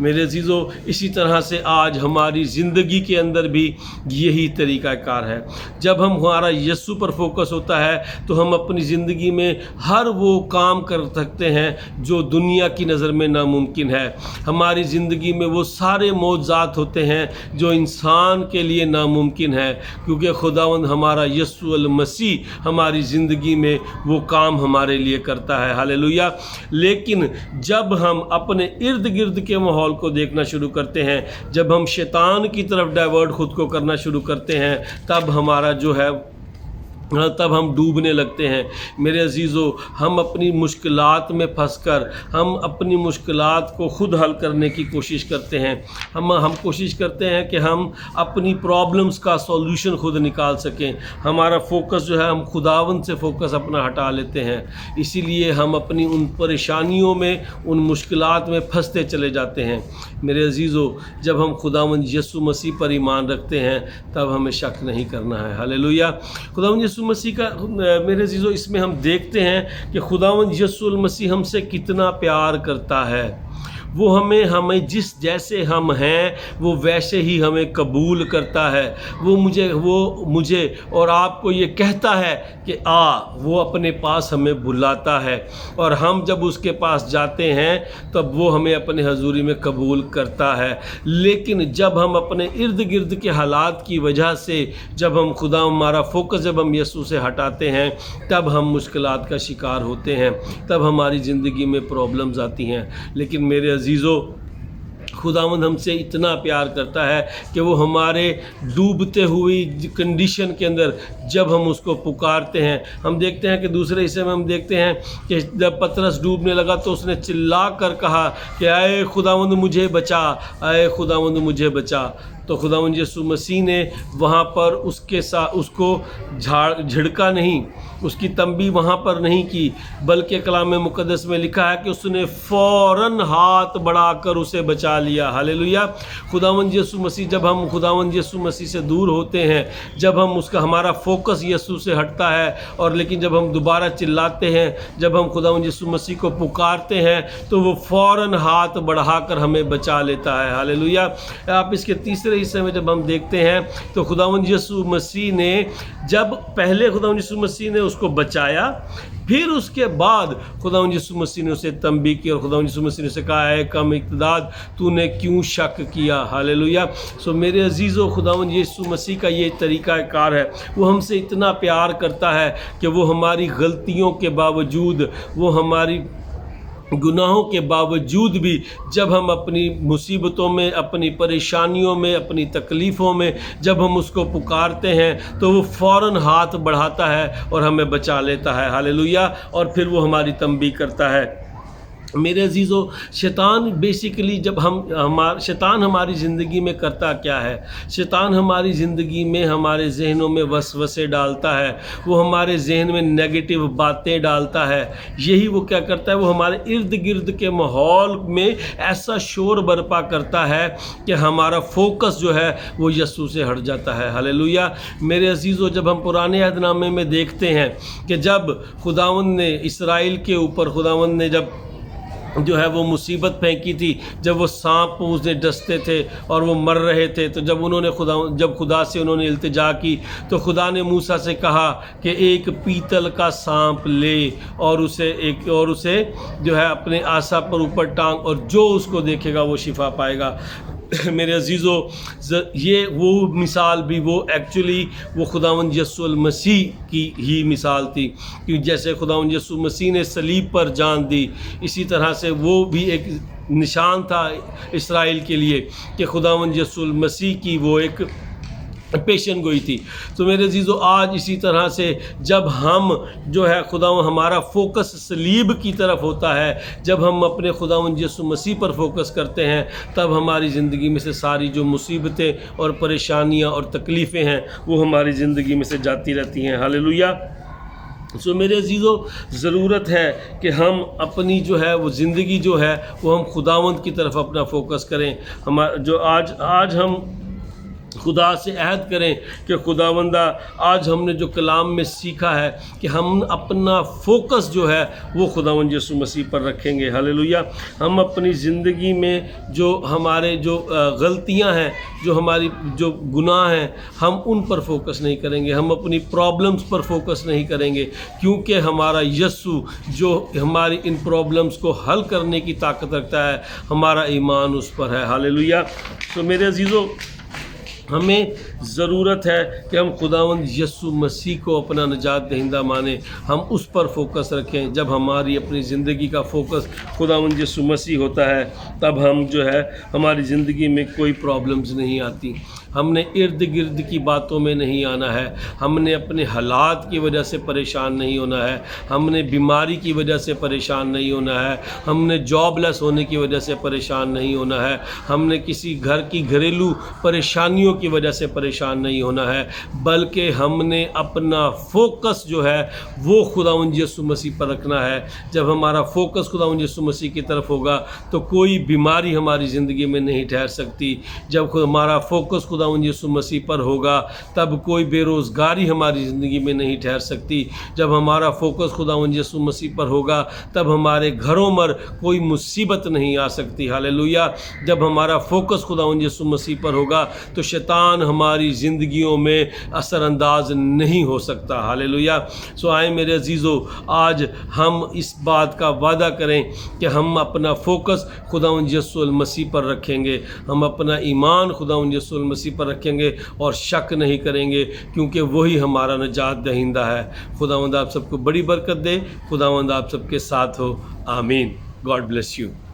میرے عزیزو اسی طرح سے آج ہماری زندگی کے اندر بھی یہی طریقہ کار ہے. جب ہمارا یسوع پر فوکس ہوتا ہے تو ہم اپنی زندگی میں ہر وہ کام کر سکتے ہیں جو دنیا کی نظر میں ناممکن ہے. ہماری زندگی میں وہ سارے معجزات ہوتے ہیں جو انسان کے لیے ناممکن ہے، کیونکہ خداوند ہمارا یسوع المسیح ہماری زندگی میں وہ کام ہمارے لیے کرتا ہے. ہاللیلویہ. لیکن جب ہم اپنے ارد گرد کے ماحول کو دیکھنا شروع کرتے ہیں، جب ہم شیطان کی طرف ڈائیورٹ خود کو کرنا شروع کرتے ہیں، تب ہمارا جو ہے تب ہم ڈوبنے لگتے ہیں. میرے عزیزو، ہم اپنی مشکلات میں پھنس کر ہم اپنی مشکلات کو خود حل کرنے کی کوشش کرتے ہیں. ہم کوشش کرتے ہیں کہ ہم اپنی پرابلمز کا سولوشن خود نکال سکیں. ہمارا فوکس جو ہے ہم خداوند سے فوکس اپنا ہٹا لیتے ہیں. اسی لیے ہم اپنی ان پریشانیوں میں، ان مشکلات میں پھنستے چلے جاتے ہیں. میرے عزیزو، جب ہم خداوند یسوع مسیح پر ایمان رکھتے ہیں تب ہمیں شک نہیں کرنا ہے. ہاللیلویہ. خداوند یسوع مسیح کا میرے عزیزو اس میں ہم دیکھتے ہیں کہ خداوند یسوع المسیح ہم سے کتنا پیار کرتا ہے. وہ ہمیں جس جیسے ہم ہیں وہ ویسے ہی ہمیں قبول کرتا ہے. وہ مجھے اور آپ کو یہ کہتا ہے کہ وہ اپنے پاس ہمیں بلاتا ہے، اور ہم جب اس کے پاس جاتے ہیں تب وہ ہمیں اپنے حضوری میں قبول کرتا ہے. لیکن جب ہم اپنے ارد گرد کے حالات کی وجہ سے جب ہمارا فوکس جب ہم یسوع سے ہٹاتے ہیں تب ہم مشکلات کا شکار ہوتے ہیں، تب ہماری زندگی میں پرابلمز آتی ہیں. لیکن میرے عزیزو، خداوند ہم سے اتنا پیار کرتا ہے کہ وہ ہمارے ڈوبتے ہوئی کنڈیشن کے اندر جب ہم اس کو پکارتے ہیں، ہم دیکھتے ہیں کہ دوسرے حصے میں ہم دیکھتے ہیں کہ جب پطرس ڈوبنے لگا تو اس نے چلا کر کہا کہ اے خداوند مجھے بچا، اے خداوند مجھے بچا. تو خداوند یسوع مسیح نے وہاں پر اس کے ساتھ اس کو جھڑکا نہیں، اس کی تنبیہ وہاں پر نہیں کی، بلکہ کلام مقدس میں لکھا ہے کہ اس نے فوراً ہاتھ بڑھا کر اسے بچا لیا. ہاللیلویہ. خداوند یسوع مسیح، جب ہم خداوند یسوع مسیح سے دور ہوتے ہیں، جب ہم ہمارا فوکس یسوع سے ہٹتا ہے، اور لیکن جب ہم دوبارہ چلاتے ہیں، جب ہم خداوند یسوع مسیح کو پکارتے ہیں تو وہ فوراً ہاتھ بڑھا کر ہمیں بچا لیتا ہے. ہاللیلویہ. آپ اس کے تیسرے حصے میں جب ہم دیکھتے ہیں تو خداوند یسوع مسیح نے جب پہلے خداوند یسوع مسیح نے اس کو بچایا، پھر اس کے بعد خداوند یسوع مسیح نے اسے تنبیہ کی، اور خداوند یسوع مسیح نے اسے کہا اے کم اقتدار، تو نے کیوں شک کیا. ہاللیلویہ. میرے عزیزو، خداوند یسوع مسیح کا یہ طریقہ کار ہے. وہ ہم سے اتنا پیار کرتا ہے کہ وہ ہماری غلطیوں کے باوجود، وہ ہماری گناہوں کے باوجود بھی جب ہم اپنی مصیبتوں میں، اپنی پریشانیوں میں، اپنی تکلیفوں میں جب ہم اس کو پکارتے ہیں تو وہ فوراً ہاتھ بڑھاتا ہے اور ہمیں بچا لیتا ہے. ہاللیلویہ. اور پھر وہ ہماری تنبیہ کرتا ہے. میرے عزیزو، شیطان بیسیکلی شیطان ہماری زندگی میں کرتا کیا ہے؟ شیطان ہماری زندگی میں ہمارے ذہنوں میں وسوسے ڈالتا ہے، وہ ہمارے ذہن میں نیگیٹو باتیں ڈالتا ہے. یہی وہ کیا کرتا ہے، وہ ہمارے ارد گرد کے ماحول میں ایسا شور برپا کرتا ہے کہ ہمارا فوکس جو ہے وہ یسوع سے ہٹ جاتا ہے. ہاللیلویہ. میرے عزیزو، جب ہم پرانے عہد نامے میں دیکھتے ہیں کہ جب خداوند نے اسرائیل کے اوپر خداوند نے جب جو ہے وہ مصیبت پھینکی تھی، جب وہ سانپ اسے ڈستے تھے اور وہ مر رہے تھے، تو جب خدا سے انہوں نے التجا کی تو خدا نے موسیٰ سے کہا کہ ایک پیتل کا سانپ لے اور اسے جو ہے اپنے عصا پر اوپر ٹانگ، اور جو اس کو دیکھے گا وہ شفا پائے گا. میرے عزیزو، یہ وہ مثال بھی وہ ایکچولی وہ خداوند یسوع المسیح کی ہی مثال تھی، کہ جیسے خداوند یسوع مسیح نے صلیب پر جان دی، اسی طرح سے وہ بھی ایک نشان تھا اسرائیل کے لیے کہ خداوند یسوع المسیح کی وہ ایک پیشن گوئی تھی. تو میرے عزیزو، آج اسی طرح سے جب ہم جو ہے ہمارا فوکس صلیب کی طرف ہوتا ہے، جب ہم اپنے خداوند یسوع مسیح پر فوکس کرتے ہیں، تب ہماری زندگی میں سے ساری جو مصیبتیں اور پریشانیاں اور تکلیفیں ہیں وہ ہماری زندگی میں سے جاتی رہتی ہیں. ہاللیلویہ. میرے عزیزو، ضرورت ہے کہ ہم اپنی جو ہے وہ زندگی جو ہے وہ ہم خداوند کی طرف اپنا فوکس کریں. جو آج ہم خدا سے عہد کریں کہ خداوندہ آج ہم نے جو کلام میں سیکھا ہے کہ ہم اپنا فوکس جو ہے وہ خداوند یسوع مسیح پر رکھیں گے۔ ہاللیلویہ۔ ہم اپنی زندگی میں جو ہمارے جو غلطیاں ہیں، جو ہماری جو گناہ ہیں، ہم ان پر فوکس نہیں کریں گے، ہم اپنی پرابلمز پر فوکس نہیں کریں گے، کیونکہ ہمارا یسوع جو ہماری ان پرابلمز کو حل کرنے کی طاقت رکھتا ہے، ہمارا ایمان اس پر ہے۔ ہاللیلویہ۔ تو میرے عزیزو، ہمیں ضرورت ہے کہ ہم خداوند یسوع مسیح کو اپنا نجات دہندہ مانیں، ہم اس پر فوکس رکھیں۔ جب ہماری اپنی زندگی کا فوکس خداوند یسوع مسیح ہوتا ہے، تب ہم جو ہے ہماری زندگی میں کوئی پرابلمز نہیں آتی۔ ہم نے ارد گرد کی باتوں میں نہیں آنا ہے، ہم نے اپنے حالات کی وجہ سے پریشان نہیں ہونا ہے، ہم نے بیماری کی وجہ سے پریشان نہیں ہونا ہے، ہم نے جاب لیس ہونے کی وجہ سے پریشان نہیں ہونا ہے، ہم نے کسی گھر کی گھریلو پریشانیوں کی وجہ سے پریشان نہیں ہونا ہے، بلکہ ہم نے اپنا فوکس جو ہے وہ خداوند یسوع مسیح پر رکھنا ہے۔ جب ہمارا فوکس خداوند یسوع مسیح کی طرف ہوگا تو کوئی بیماری ہماری زندگی میں نہیں ٹھہر سکتی۔ جب ہمارا فوکس خداوند یسوع مسیح پر ہوگا تب کوئی بے روزگاری ہماری زندگی میں نہیں ٹھہر سکتی۔ جب ہمارا فوکس خداوند یسوع مسیح پر ہوگا تب ہمارے گھروں پر کوئی مصیبت نہیں آ سکتی۔ ہاللیلویہ۔ جب ہمارا فوکس خداوند یسوع مسیح پر ہوگا تو شیطان ہماری زندگیوں میں اثر انداز نہیں ہو سکتا۔ ہاللیلویہ۔ سو آئیں میرے عزیزو، آج ہم اس بات کا وعدہ کریں کہ ہم اپنا فوکس خداوند یسوع المسیح پر رکھیں گے، ہم اپنا ایمان خداوند یسوع المسیح پر رکھیں گے اور شک نہیں کریں گے، کیونکہ وہی ہمارا نجات دہندہ ہے۔ خداوند آپ سب کو بڑی برکت دے، خداوند آپ سب کے ساتھ ہو، آمین۔ God bless you.